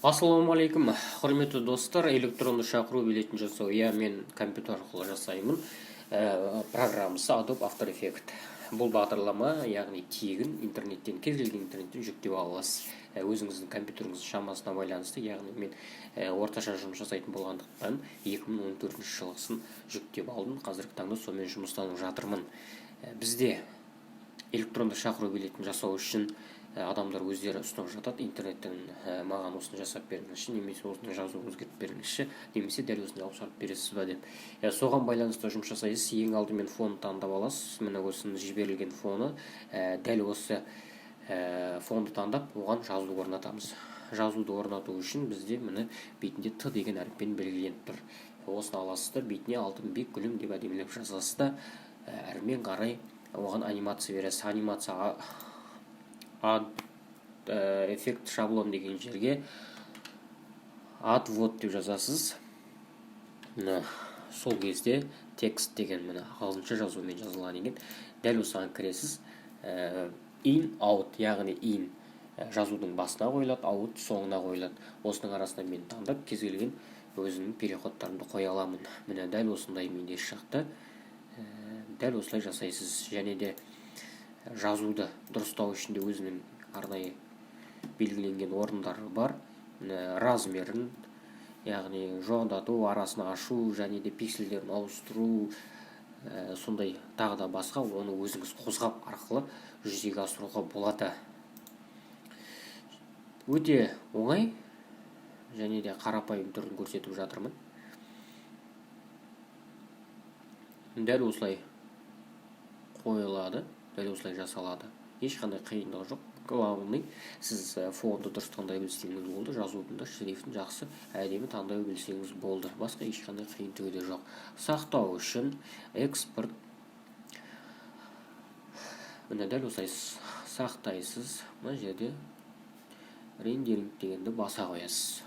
Ассалаумағалейкум, құрметті достар. Электронды шақыру билетін жасау, мен компьютер арқылы жасаймын. Программасы Adobe After Effects. Бұл бағдарлама, яғни тегін интернеттен, кез келген интернеттен жүктеп аласыз. Өзіңіздің компьютеріңіздің шамасына байланысты, яғни мен орташа жұмыс жасайтын болғандықтан 2014 жылғысын жүктеп алдым. Қазіргі таңда сонымен жұмыстанып жатырмын. Бізде электронды шақыру билетін жасау үшін адамдар өздері ұсынып жатады. Интернеттен маған осыны жасап беріңізші, немесе осыны жазу өзгертіп беріңізші, немесе дәл осыны алып шығарып бересіз ба деп. Соған байланысты жұмыс жасайсыз. Ең алдымен фон таңдап аласыз. Міне осының жіберілген фоны. Дәл осы фонды таңдап, оған жазу орнатамыз. Жазуды орнату үшін бізде міне бетінде Т деген әріппен белгіленіп тұр. Осыны аласыз да, бетіне алтын бек гүлім деп әдемілеп жазасыз да, әрмен қарай оған анимация бересіз. Анимацияға эффект шаблон деген жерге вот деп жазасыз. Сол кезде текст деген міне ағылшынша жазумен жазылған екен. Дәл осыған кіресіз. In, out, яғни in жазудың басына қойылады, out соңына қойылады. Осының арасында мен таңдап кез келген өзімнің переходтарымды қоя аламын. Міне дәл осындай менде шықты. Дәл осылай жасайсыз. Және де жазуды дұрыстау үшін де өзінің арнайы белгіленген орындары бар. Размерін, яғни жоғындату, арасын ашу, және де пиксельдерін ауыстыру, сондай тағы да басқа, оны өзіңіз қозғап арқылы жүзеге асыруға болады. Өте оңай, және де қарапайым түрін көрсетіп жатырмын. Дәл осылай қойылады, дәл осылай жасалады. Ешқандай қиындығы жоқ. Главный, сіз фонды дұрыс таңдай білсеңіз болды, жазудың да шрифтін жақсы әдемі таңдай білсеңіз болды. Басқа ешқандай қиындығы де жоқ. Сақтау үшін экспорт, міне дәл осылай сақтайсыз. Мына жерде рендеринг дегенді баса қоясыз.